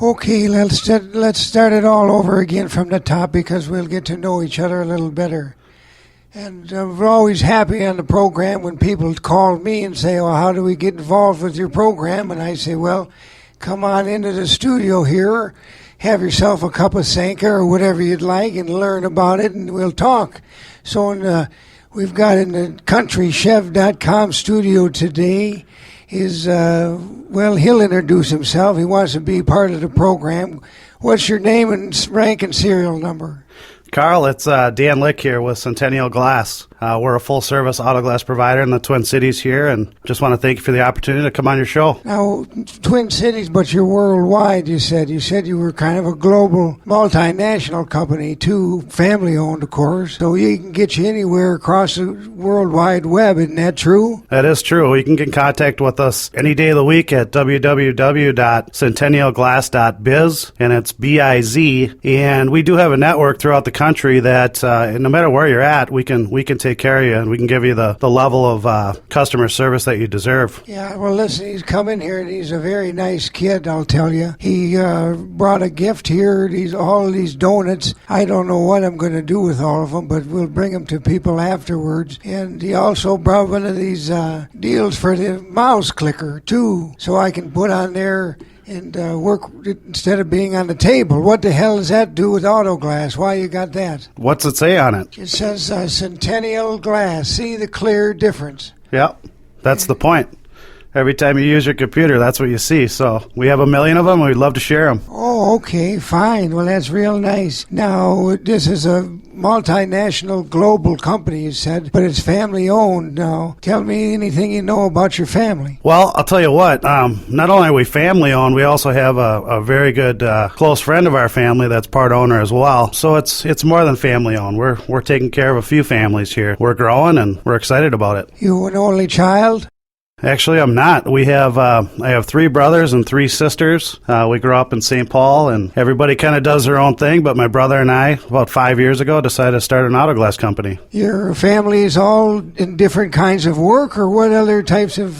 Okay, let's start it all over again from the top because we'll get to know each other a little better. And we're always happy on the program when people call me and say, well, how do we get involved with your program? And I say, well, come on into the studio here, have yourself a cup of Spreaker or whatever you'd like and learn about it and we'll talk. So we've got in the countrychef.com studio today is, he'll introduce himself. He wants to be part of the program. What's your name and rank and serial number? Carl, it's Dan Lick here with Centennial Glass. We're a full-service auto glass provider in the Twin Cities here, and just want to thank you for the opportunity to come on your show. Now, Twin Cities, but you're worldwide, you said. You said you were kind of a global, multinational company, too, family-owned, of course. So you can get you anywhere across the World Wide Web, isn't that true? That is true. You can get in contact with us any day of the week at www.centennialglass.biz, and it's B-I-Z. And we do have a network throughout the country that no matter where you're at, we can take care of you and we can give you the level of customer service that you deserve. Yeah, well, listen, he's come in here and he's a very nice kid, I'll tell you. He brought a gift here, all these donuts. I don't know what I'm going to do with all of them, but we'll bring them to people afterwards. And he also brought one of these deals for the mouse clicker, too, so I can put on there and work instead of being on the table. What the hell does that do with auto glass? Why you got that? What's it say on it? It says Centennial Glass. See the clear difference. Yep, that's the point. Every time you use your computer, that's what you see. So we have 1 million of them, and we'd love to share them. Oh, okay, fine. Well, that's real nice. Now, this is a multinational global company, you said, but it's family-owned now. Tell me anything you know about your family. Well, I'll tell you what. Not only are we family-owned, we also have a very good close friend of our family that's part owner as well. So it's more than family-owned. We're taking care of a few families here. We're growing, and we're excited about it. You an only child? Actually, I'm not. I have 3 brothers and 3 sisters. We grew up in St. Paul, and everybody kind of does their own thing, but my brother and I, about 5 years ago, decided to start an auto glass company. Your family is all in different kinds of work, or what other types of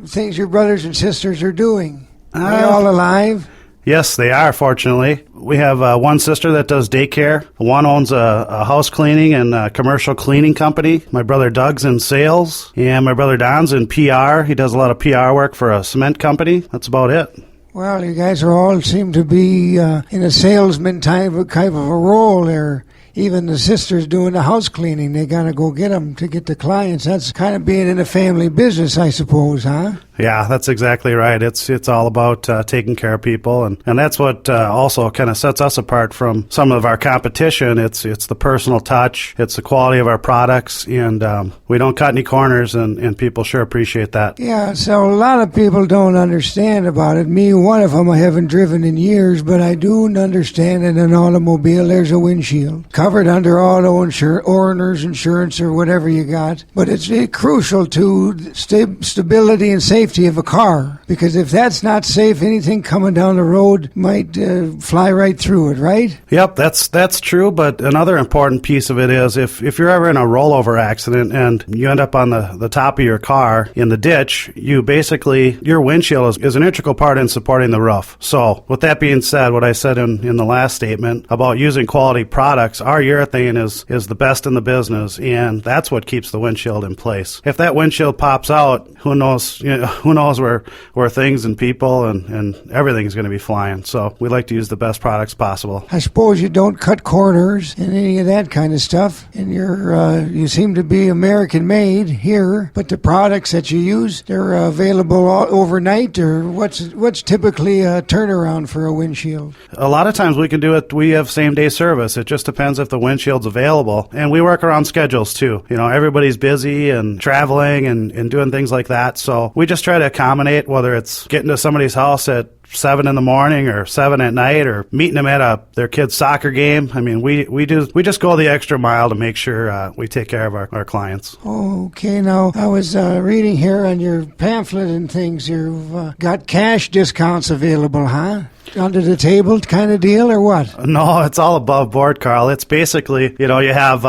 things your brothers and sisters are doing? Are they all alive? Yes, they are, fortunately. We have one sister that does daycare. One owns a house cleaning and a commercial cleaning company. My brother Doug's in sales, and my brother Don's in PR. He does a lot of PR work for a cement company. That's about it. Well, you guys all seem to be in a salesman type of a role there. Even the sisters doing the house cleaning, they got to go get them to get the clients. That's kind of being in a family business, I suppose, huh? Yeah, that's exactly right. It's all about taking care of people, and that's what also kind of sets us apart from some of our competition. It's the personal touch, it's the quality of our products, and we don't cut any corners, and people sure appreciate that. Yeah, so a lot of people don't understand about it. Me, one of them, I haven't driven in years, but I do understand in an automobile there's a windshield covered under auto owner's insurance or whatever you got, but it's crucial to stability and safety of a car, because if that's not safe, anything coming down the road might fly right through it, right? Yep, that's true, but another important piece of it is if you're ever in a rollover accident and you end up on the top of your car in the ditch, your windshield is an integral part in supporting the roof. So with that being said, what I said in the last statement about using quality products, our urethane is the best in the business, and that's what keeps the windshield in place. If that windshield pops out, who knows where things and people and everything's going to be flying. So we like to use the best products possible. I suppose you don't cut corners and any of that kind of stuff, and you seem to be American made here, but the products that you use, they're available overnight, or what's typically a turnaround for a windshield? A lot of times we can do it. We have same day service. It just depends if the windshield's available, and we work around schedules too. Everybody's busy and traveling and doing things like that, so we just try to accommodate, whether it's getting to somebody's house at 7 in the morning or 7 at night, or meeting them at their kid's soccer game. I mean, we just go the extra mile to make sure we take care of our clients. Okay, now I was reading here on your pamphlet and things, you've got cash discounts available, huh? Under the table kind of deal, or what? No, it's all above board, Carl. It's basically, you have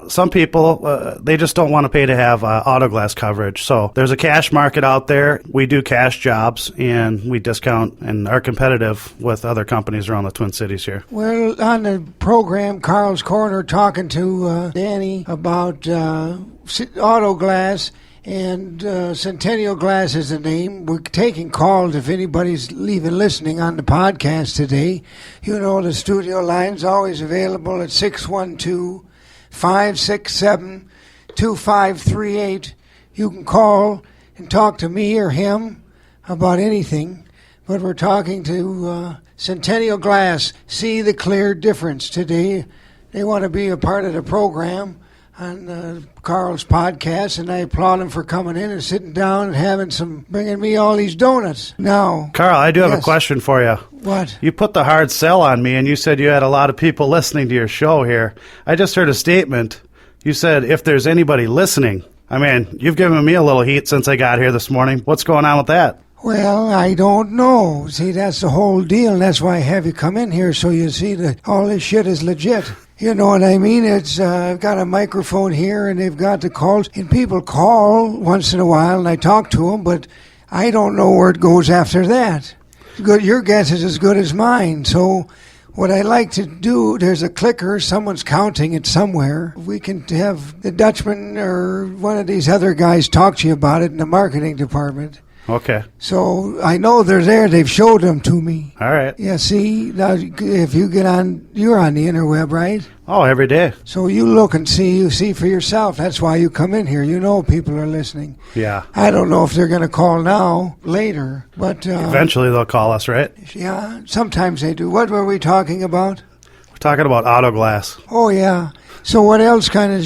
some people, they just don't want to pay to have auto glass coverage. So there's a cash market out there. We do cash jobs, and we discount and are competitive with other companies around the Twin Cities here. Well, on the program, Carl's Corner, talking to Danny about auto glass, and Centennial Glass is the name. We're taking calls if anybody's even listening on the podcast today. You know the studio line's always available at 612-567-2538. You can call and talk to me or him about anything, but we're talking to Centennial Glass. See the clear difference today. They want to be a part of the program on Carl's podcast, and I applaud him for coming in and sitting down and bringing me all these donuts. Now, Carl, I do have a question for you. What? You put the hard sell on me, and you said you had a lot of people listening to your show here. I just heard a statement. You said, if there's anybody listening. I mean, you've given me a little heat since I got here this morning. What's going on with that? Well, I don't know. See, that's the whole deal, and that's why I have you come in here, so you see that all this shit is legit. You know what I mean? It's I've got a microphone here, and they've got the calls, and people call once in a while, and I talk to them, but I don't know where it goes after that. Good, your guess is as good as mine. So what I like to do, there's a clicker, someone's counting it somewhere. We can have the Dutchman or one of these other guys talk to you about it in the marketing department. Okay. So I know they're there. They've showed them to me. All right. Yeah, see, now if you get on, you're on the interweb, right? Oh, every day. So you look and you see for yourself. That's why you come in here. You know people are listening. Yeah. I don't know if they're going to call now, later, but... eventually they'll call us, right? Yeah, sometimes they do. What were we talking about? We're talking about auto glass. Oh, yeah. So what else kind of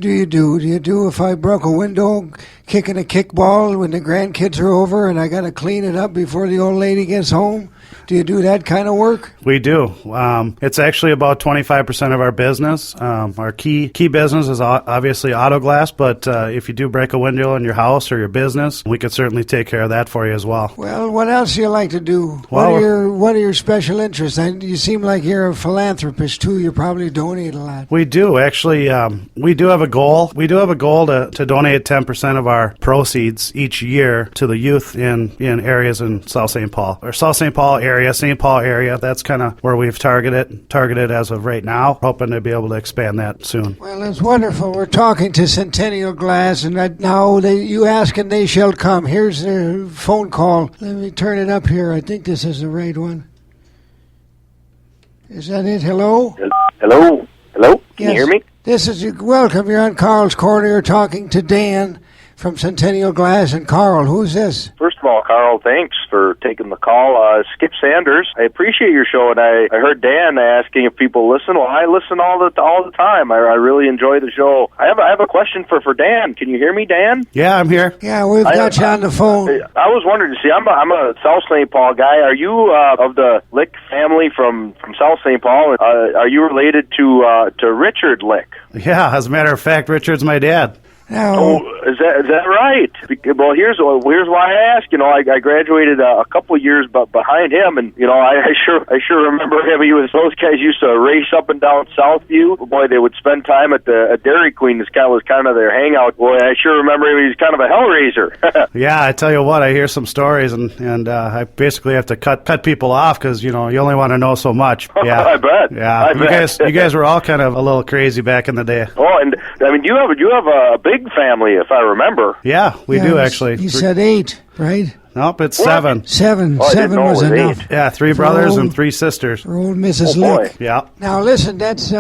do you do? Do you do if I broke a window, kicking a kickball when the grandkids are over and I got to clean it up before the old lady gets home? Do you do that kind of work? We do. It's actually about 25% of our business. Our key business is obviously auto glass, but if you do break a window in your house or your business, we could certainly take care of that for you as well. Well, what else do you like to do? Well, what are your special interests? You seem like you're a philanthropist, too. You probably donate a lot. We do. Actually, we do have a goal. We do have a goal to donate 10% of our proceeds each year to the youth in areas in South St. Paul, or South St. Paul area, St. Paul area. That's kind of where we've targeted as of right now. Hoping to be able to expand that soon. Well, that's wonderful. We're talking to Centennial Glass, and now you ask and they shall come. Here's the phone call. Let me turn it up here. I think this is the right one. Is that it? Hello? Hello? Hello? Can you hear me? This is welcome. You're on Carl's Corner. You're talking to Dan from Centennial Glass. And Carl, who's this? First of all, Carl, thanks for taking the call. Skip Sanders. I appreciate your show, and I heard Dan asking if people listen. Well, I listen all the time. I really enjoy the show. I have a question for Dan. Can you hear me, Dan? Yeah, I'm here. Yeah, we've got you on the phone. I was wondering, see, I'm a South St. Paul guy. Are you of the Lick family from South St. Paul? Are you related to Richard Lick? Yeah, as a matter of fact, Richard's my dad. Now, is that right? Well, here's why I ask. I graduated a couple of years behind him, and I sure remember him. Those guys used to race up and down Southview. Boy, they would spend time at the Dairy Queen. This guy was kind of their hangout. Boy, I sure remember him. He's kind of a hellraiser. Yeah, I tell you what, I hear some stories, and I basically have to cut people off because you only want to know so much. Yeah, I bet. Yeah, you guys were all kind of a little crazy back in the day. Oh, and I mean, you have a big family, if I remember. Yeah, we do actually. You said 8, right? Nope, it's 7. 7. Oh, 7 was enough. 8. Yeah, 3 brothers and 3 sisters. For old Mrs. boy. Lick. Yeah. Now listen, that's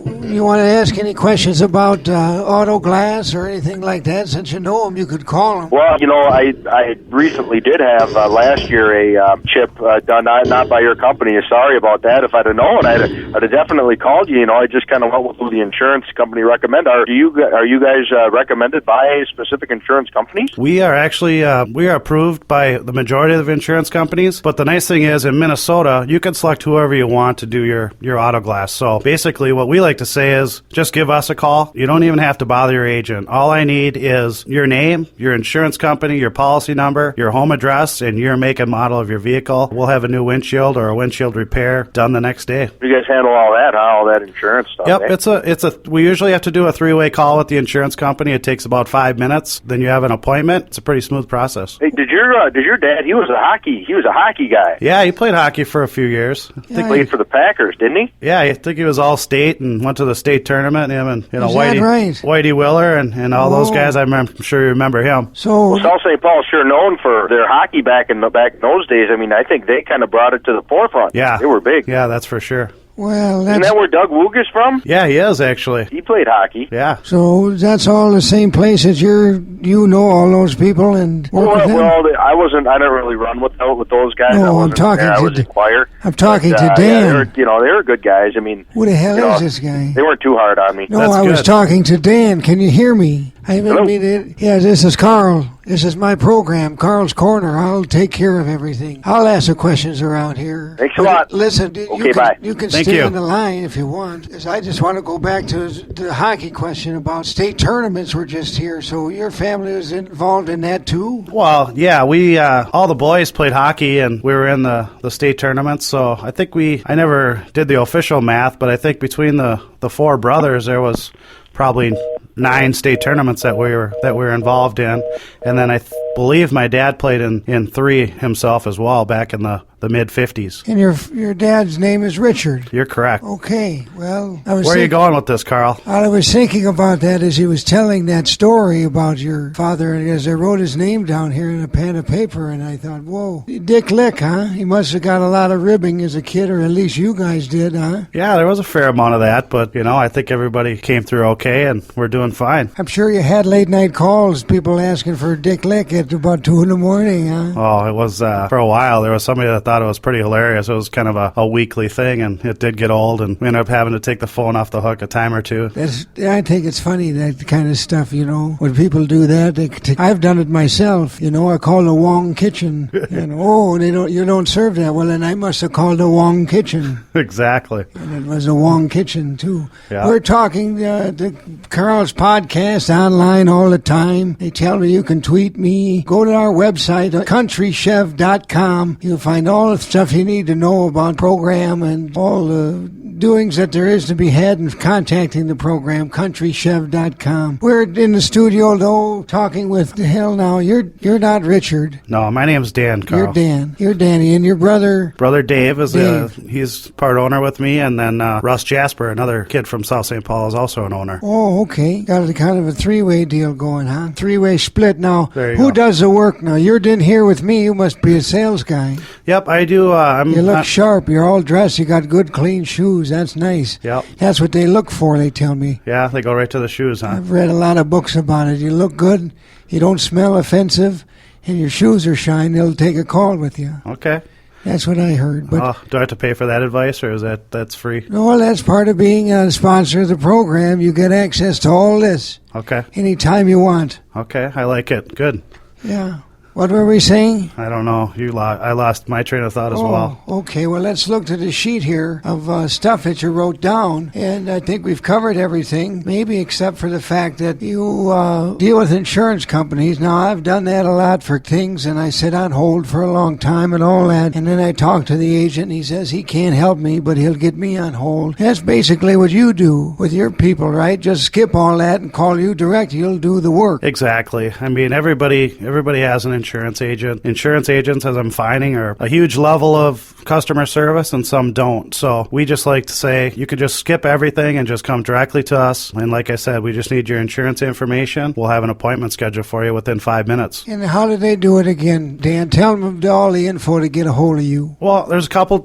you want to ask any questions about auto glass or anything like that? Since you know them, you could call them. Well, I recently did have last year a chip done not by your company. Sorry about that. If I'd have known, I'd have definitely called you. I just kind of went with who the insurance company recommended. Are you guys recommended by specific insurance companies? We are actually we are approved by the majority of insurance companies. But the nice thing is, in Minnesota, you can select whoever you want to do your auto glass. So basically, what we like like to say is just give us a call. You don't even have to bother your agent. All I need is your name, your insurance company, your policy number, your home address, and your make and model of your vehicle. We'll have a new windshield or a windshield repair done the next day. You guys handle all that, huh? All that insurance stuff. Yep, eh? we usually have to do a 3-way call with the insurance company. It takes about 5 minutes. Then you have an appointment. It's a pretty smooth process. Hey, did your dad? He was a hockey guy. Yeah, he played hockey for a few years. He played for the Packers, didn't he? Yeah, I think he was all state and went to the state tournament. Him and Right? Whitey Willer and all those guys. I'm sure you remember him. So South St. Paul's sure known for their hockey back in those days. I mean, I think they kind of brought it to the forefront. Yeah, they were big. Yeah, that's for sure. well, Isn't that where Doug Woog is from? Yeah, he is actually. He played hockey. Yeah. so that's all the same place that you know all those people and work with them? Well, I didn't really run with those guys. No, I was in choir. I'm talking to Dan. Dan. They were good guys. I mean, Who the hell is this guy? They weren't too hard on me. No, That's I was good. talking to Dan. Can you hear me? Hello? Yeah, this is Carl. This is my program, Carl's Corner. I'll take care of everything. I'll answer questions around here. Thanks a lot. Listen, Okay, bye. You can Thank stay you. on the line if you want. 'Cause I just want to go back to the hockey question about state tournaments were just here. So your family was involved in that too? Well, yeah, we all the boys played hockey and we were in the state tournaments. So I think I never did the official math, but I think between the 4 brothers there was probably 9 state tournaments that we were involved in, and then I believe my dad played in 3 himself as well back in the mid-50s. And your dad's name is Richard. You're correct. Okay, well, Where are you going with this, Carl? I was thinking about that as he was telling that story about your father, and as I wrote his name down here in a pen of paper, and I thought, whoa, Dick Lick, huh? He must have got a lot of ribbing as a kid, or at least you guys did, huh? Yeah, there was a fair amount of that, but I think everybody came through okay, and we're doing fine. I'm sure you had late night calls, people asking for Dick Lick at about 2 in the morning, huh? Oh, it was, for a while, there was somebody that thought it was pretty hilarious. It was kind of a weekly thing, and it did get old, and we ended up having to take the phone off the hook a time or two. I think it's funny, that kind of stuff, when people do that. I've done it myself, I call the Wong Kitchen, you don't serve that. Well, then I must have called the Wong Kitchen. Exactly. And it was the Wong Kitchen, too. Yeah. We're talking the Carl's podcast online all the time. They tell me you can tweet me. Go to our website, countrychef.com. You'll find all the stuff you need to know about the program and all the doings that there is to be had in contacting the program, countrychef.com. We're in the studio, though, talking with the hell now. You're not Richard. No, my name's Dan, Carl. You're Dan. You're Danny. And your brother? Brother Dave is Dave. He's part owner with me, and then Russ Jasper, another kid from South St. Paul, is also an owner. Oh, okay. Got a kind of a 3-way deal going, huh? 3-way split. Now, There you who go. does the work now? You're in here with me. You must be a sales guy. Yep, I do. You look sharp. You're all dressed. You got good, clean shoes. That's nice. Yep. That's what they look for, they tell me. Yeah, they go right to the shoes, huh? I've read a lot of books about it. You look good. You don't smell offensive. And your shoes are shine. They'll take a call with you. Okay. That's what I heard. But Do I have to pay for that advice, or is that's free? no, that's part of being a sponsor of the program. You get access to all this Okay. anytime you want. Okay, I like it. Good. Yeah. What were we saying? I don't know. I lost my train of thought as well. Okay. Well, let's look to the sheet here of stuff that you wrote down, and I think we've covered everything, maybe except for the fact that you deal with insurance companies. Now, I've done that a lot for things, and I sit on hold for a long time and all that, and then I talk to the agent, and he says he can't help me, but he'll get me on hold. That's basically what you do with your people, right? Just skip all that and call you direct. You'll do the work. Exactly. I mean, everybody has an insurance agent. Insurance agents, as I'm finding, are a huge level of customer service, and some don't. So we just like to say you could just skip everything and just come directly to us. And like I said, we just need your insurance information. We'll have an appointment scheduled for you within 5 minutes. And how do they do it again, Dan? Tell them all the info to get a hold of you. Well, there's a couple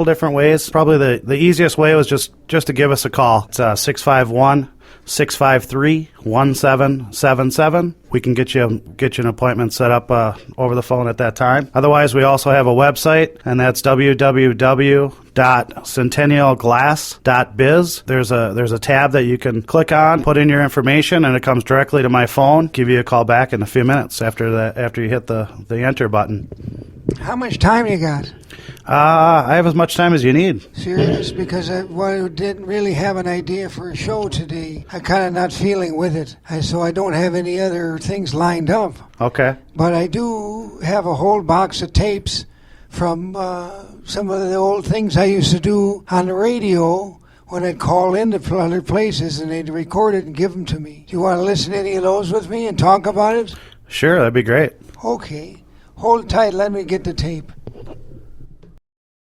different ways. Probably the easiest way was just to give us a call. It's 651-653-1777. We can get you an appointment set up over the phone at that time. Otherwise, we also have a website, and that's www.countrychef.com. www.centennialglass.biz. There's a tab that you can click on, put in your information, and it comes directly to my phone. Give you a call back in a few minutes after you hit the enter button. How much time you got? I have as much time as you need. Serious? Because I didn't really have an idea for a show today. I'm kind of not feeling with it. So I don't have any other things lined up. Okay. But I do have a whole box of tapes from some of the old things I used to do on the radio when I'd call into other places and they'd record it and give them to me. Do you want to listen to any of those with me and talk about it? Sure, that'd be great. Okay. Hold tight. Let me get the tape.